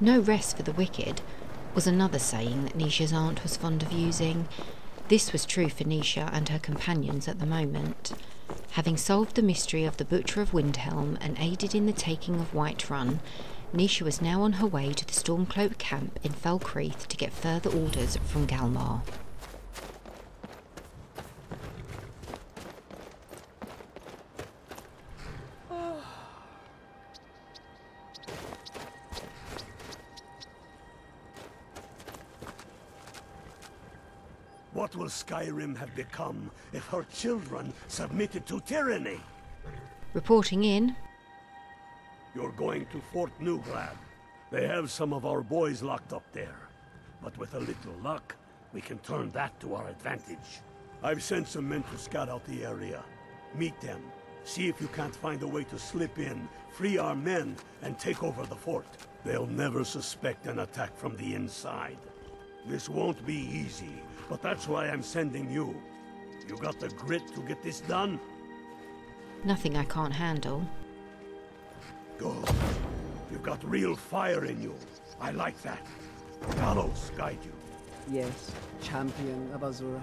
No rest for the wicked was another saying that Niesha's aunt was fond of using. This was true for Niesha and her companions at the moment. Having solved the mystery of the Butcher of Windhelm and aided in the taking of Whiterun, Niesha was now on her way to the Stormcloak camp in Felcreath to get further orders from Galmar. What will Skyrim have become if her children submitted to tyranny? Reporting in. You're going to Fort Newglad. They have some of our boys locked up there. But with a little luck, we can turn that to our advantage. I've sent some men to scout out the area. Meet them. See if you can't find a way to slip in, free our men, and take over the fort. They'll never suspect an attack from the inside. This won't be easy, but that's why I'm sending you. You got the grit to get this done? Nothing I can't handle. Good. You've got real fire in you. I like that. Talos guide you. Yes, champion of Azura.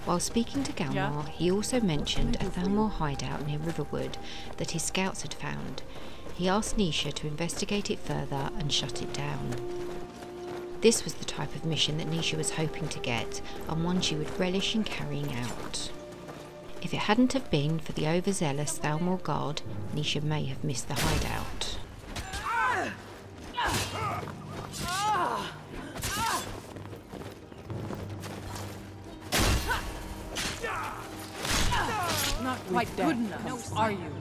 While speaking to Galmar, he also mentioned a Thalmor hideout near Riverwood that his scouts had found. He asked Niesha to investigate it further and shut it down. This was the type of mission that Niesha was hoping to get, and one she would relish in carrying out. If it hadn't have been for the overzealous Thalmor guard, Niesha may have missed the hideout. Not quite good enough, are you?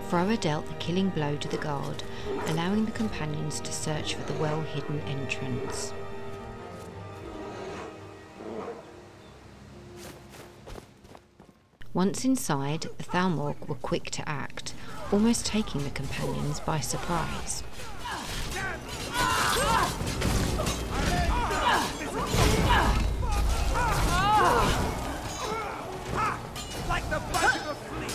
Thrower dealt the killing blow to the guard, allowing the companions to search for the well-hidden entrance. Once inside, the Thalmor were quick to act, almost taking the companions by surprise. Like the bite of a flea!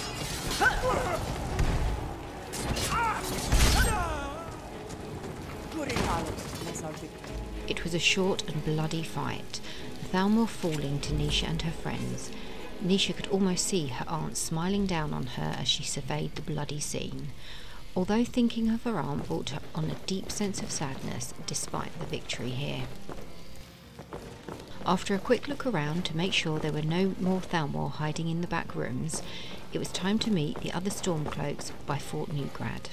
It was a short and bloody fight, the Thalmor falling to Niesha and her friends. Niesha could almost see her aunt smiling down on her as she surveyed the bloody scene, although thinking of her aunt brought her on a deep sense of sadness despite the victory here. After a quick look around to make sure there were no more Thalmor hiding in the back rooms, it was time to meet the other Stormcloaks by Fort Newglad.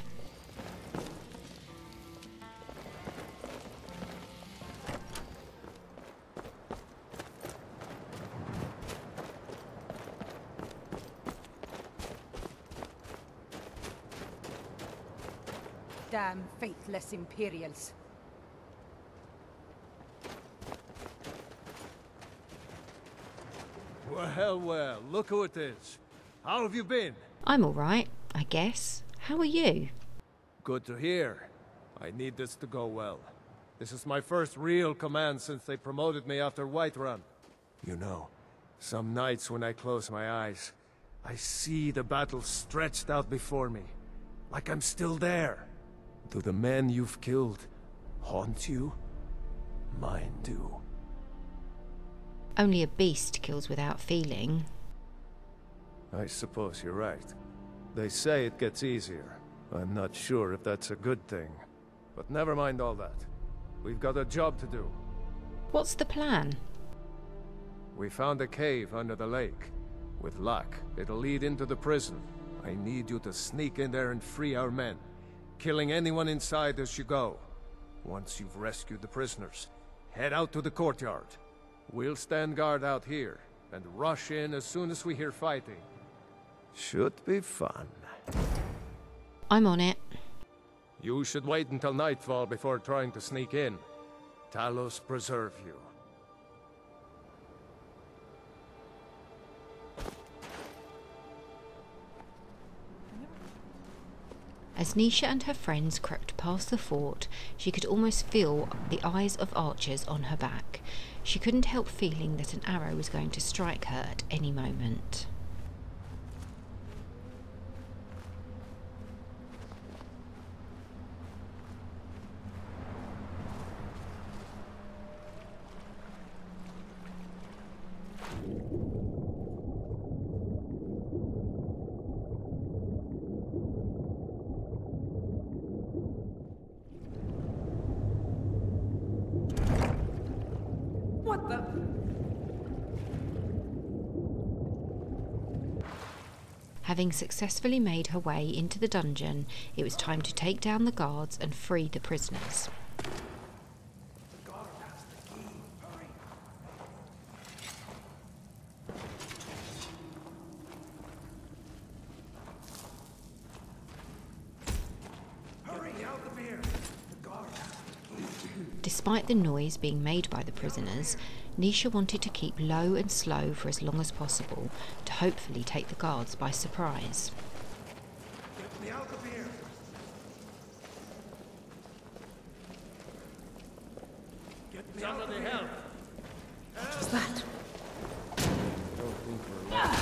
Damn faithless Imperials. Well, look who it is. How have you been? I'm all right, I guess. How are you? Good to hear. I need this to go well. This is my first real command since they promoted me after Whiterun. You know, some nights when I close my eyes, I see the battle stretched out before me, like I'm still there. Do the men you've killed haunt you? Mine do. Only a beast kills without feeling. I suppose you're right. They say it gets easier. I'm not sure if that's a good thing. But never mind all that. We've got a job to do. What's the plan? We found a cave under the lake. With luck, it'll lead into the prison. I need you to sneak in there and free our men, killing anyone inside as you go. Once you've rescued the prisoners, head out to the courtyard. We'll stand guard out here, and rush in as soon as we hear fighting. Should be fun. I'm on it. You should wait until nightfall before trying to sneak in. Talos preserve you. As Niesha and her friends crept past the fort, she could almost feel the eyes of archers on her back. She couldn't help feeling that an arrow was going to strike her at any moment. Having successfully made her way into the dungeon, it was time to take down the guards and free the prisoners. Despite the noise being made by the prisoners, Niesha wanted to keep low and slow for as long as possible to hopefully take the guards by surprise. Get me out of here! Get me out of here! Help! What's that? Don't think we're alone.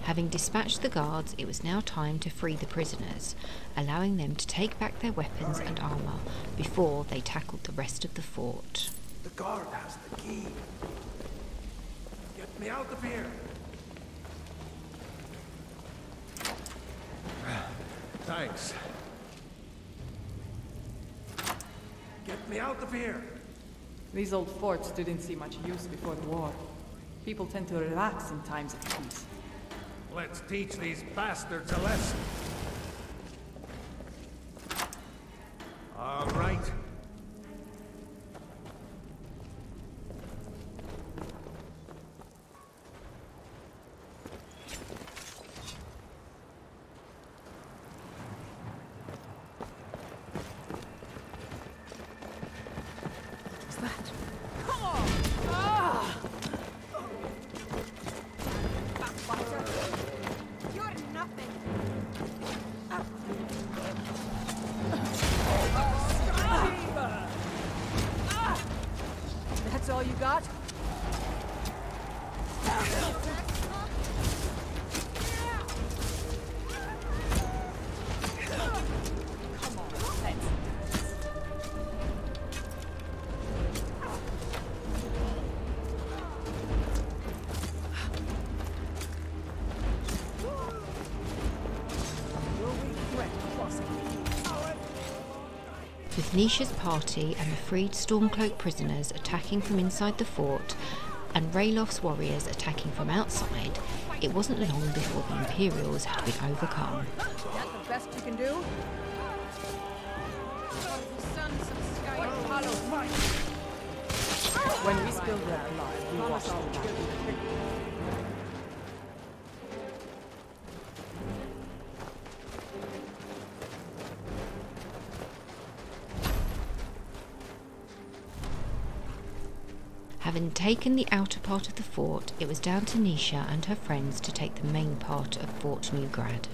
Having dispatched the guards, it was now time to free the prisoners, allowing them to take back their weapons and armour before they tackled the rest of the fort. The guard has the key. Get me out of here! Thanks. Get me out of here! These old forts didn't see much use before the war. People tend to relax in times of peace. Let's teach these bastards a lesson. All right. What's that? That's all you got? With Niesha's party and the freed Stormcloak prisoners attacking from inside the fort, and Raylof's warriors attacking from outside, it wasn't long before the Imperials had been overcome. Is that the best you can do? When we spilled their blood, we washed them down. Having taken the outer part of the fort, it was down to Niesha and her friends to take the main part of Fort Newgrad.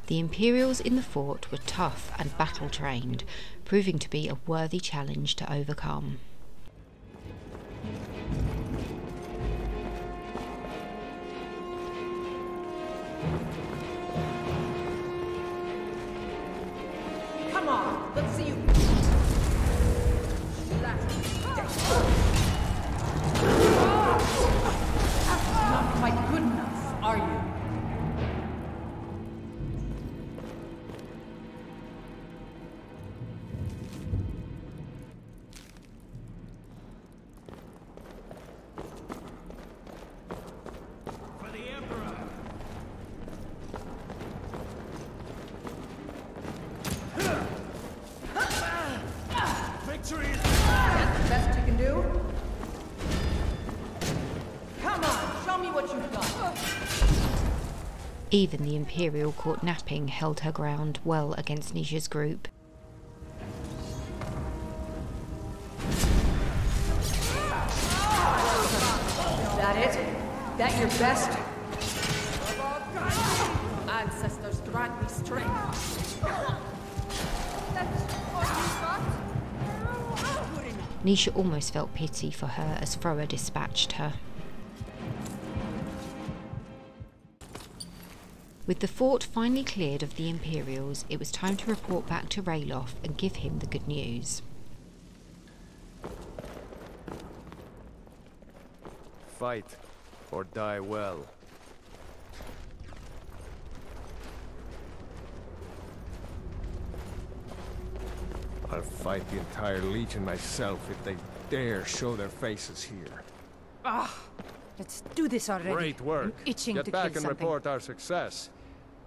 The Imperials in the fort were tough and battle-trained, proving to be a worthy challenge to overcome. Come on, let's see you. Not quite good enough, are you? For the Emperor! Even the Imperial caught napping held her ground well against Niesha's group. That it? That your best? Ancestors grant me strength. Niesha almost felt pity for her as Thrower dispatched her. With the fort finally cleared of the Imperials, it was time to report back to Ralof and give him the good news. Fight, or die well. I'll fight the entire Legion myself if they dare show their faces here. Let's do this already. Great work. I'm itching Get to back kill and something. report our success.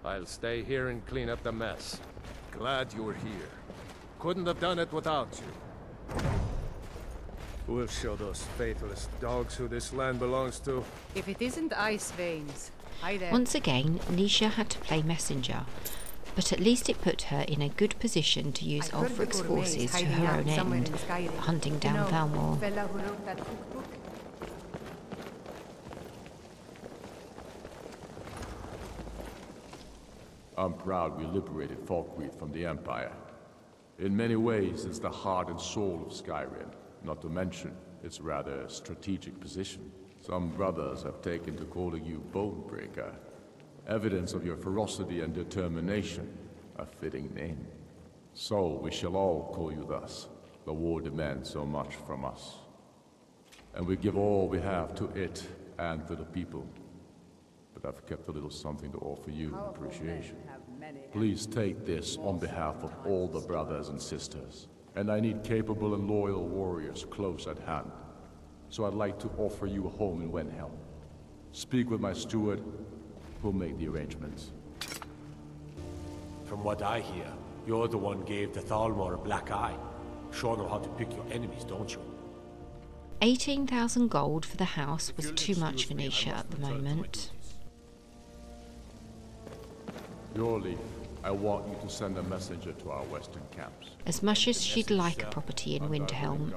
I'll stay here and clean up the mess. Glad you were here. Couldn't have done it without you. We'll show those faithless dogs who this land belongs to. If it isn't ice veins, hi there. Once again, Niesha had to play messenger, but at least it put her in a good position to use I heard the Ulfric's gourmets forces to hiding her out own somewhere end, in Skyrim. hunting You down know, Thalmor. fella who wrote that cookbook? I'm proud we liberated Falkreath from the Empire. In many ways, it's the heart and soul of Skyrim, not to mention its rather strategic position. Some brothers have taken to calling you Bonebreaker. Evidence of your ferocity and determination, a fitting name. So we shall all call you thus. The war demands so much from us. And we give all we have to it and to the people. But I've kept a little something to offer you in appreciation. Please take this on behalf of all the brothers and sisters. And I need capable and loyal warriors close at hand. So I'd like to offer you a home in Wenhelm. Speak with my steward, who'll make the arrangements. From what I hear, you're the one gave the Thalmor a black eye. Sure know how to pick your enemies, don't you? 18,000 gold for the house was too much for Niesha at the moment. Your leave. I want you to send a messenger to our western camps. As much as she'd like a property in Winterhelm,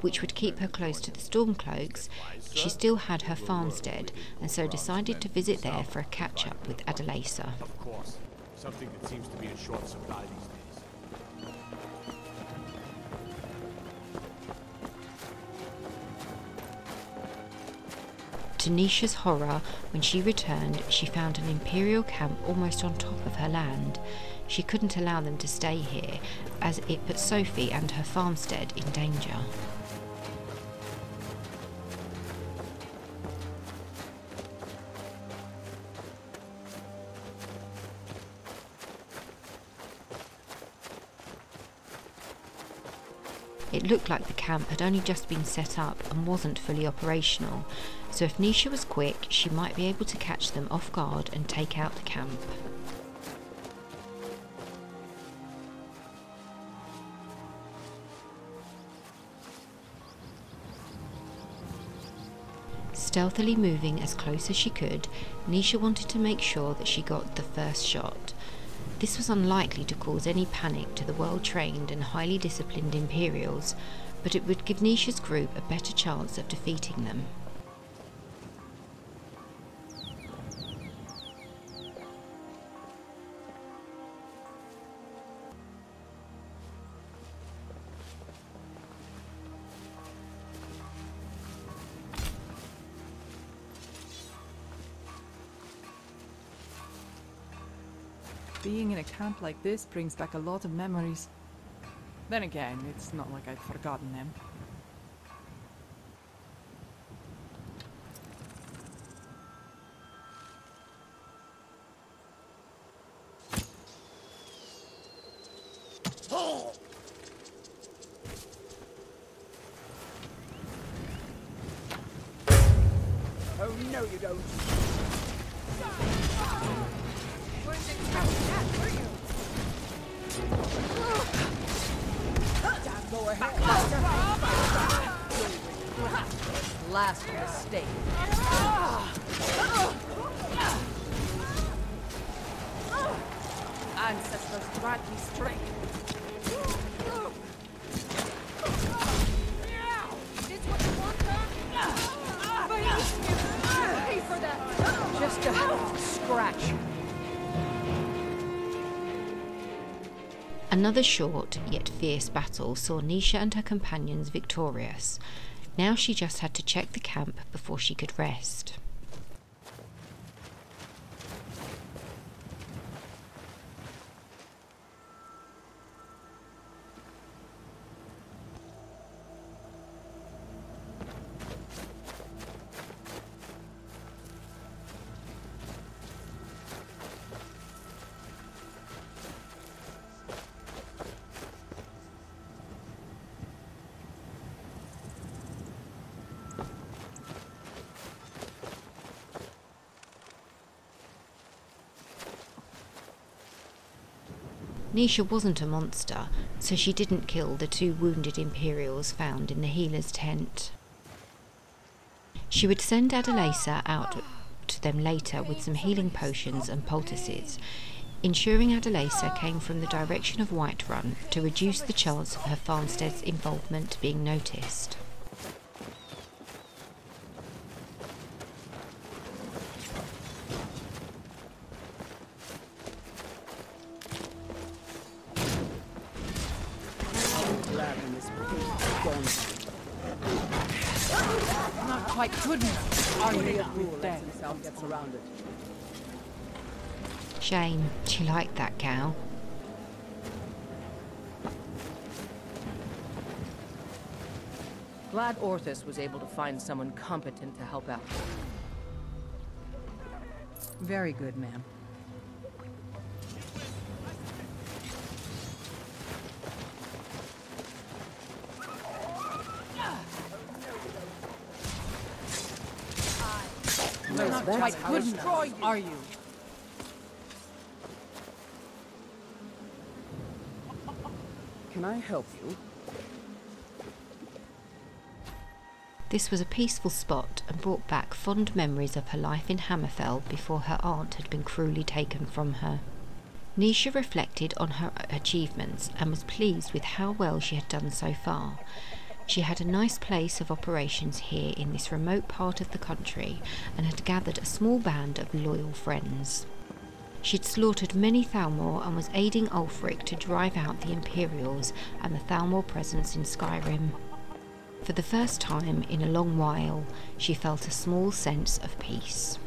which would keep her close to the Stormcloaks, she still had her farmstead, and so decided to visit there for a catch-up with Adelaisa. Of course. Something that seems to be in short supply these days. To Niesha's horror, when she returned, she found an Imperial camp almost on top of her land. She couldn't allow them to stay here, as it put Sophie and her farmstead in danger. It looked like the camp had only just been set up and wasn't fully operational, so if Niesha was quick, she might be able to catch them off guard and take out the camp. Stealthily moving as close as she could, Niesha wanted to make sure that she got the first shot. This was unlikely to cause any panic to the well-trained and highly disciplined Imperials, but it would give Niesha's group a better chance of defeating them. Being in a camp like this brings back a lot of memories. Then again, it's not like I'd forgotten them. Oh, no you don't. Last mistake. ancestors dragged me straight. This what you want, huh? Pay for that. Just a scratch. Another short yet fierce battle saw Niesha and her companions victorious. Now she just had to check the camp before she could rest. Niesha wasn't a monster, so she didn't kill the 2 wounded Imperials found in the healer's tent. She would send Adelaisa out to them later with some healing potions and poultices, ensuring Adelaisa came from the direction of Whiterun to reduce the chance of her farmstead's involvement being noticed. Not quite good enough. Are you dead? Shame, she liked that gal. Glad Orthus was able to find someone competent to help out. Very good, ma'am. Not quite good enough, are you? Can I help you? This was a peaceful spot and brought back fond memories of her life in Hammerfell before her aunt had been cruelly taken from her. Niesha reflected on her achievements and was pleased with how well she had done so far. She had a nice place of operations here in this remote part of the country and had gathered a small band of loyal friends. She'd slaughtered many Thalmor and was aiding Ulfric to drive out the Imperials and the Thalmor presence in Skyrim. For the first time in a long while, she felt a small sense of peace.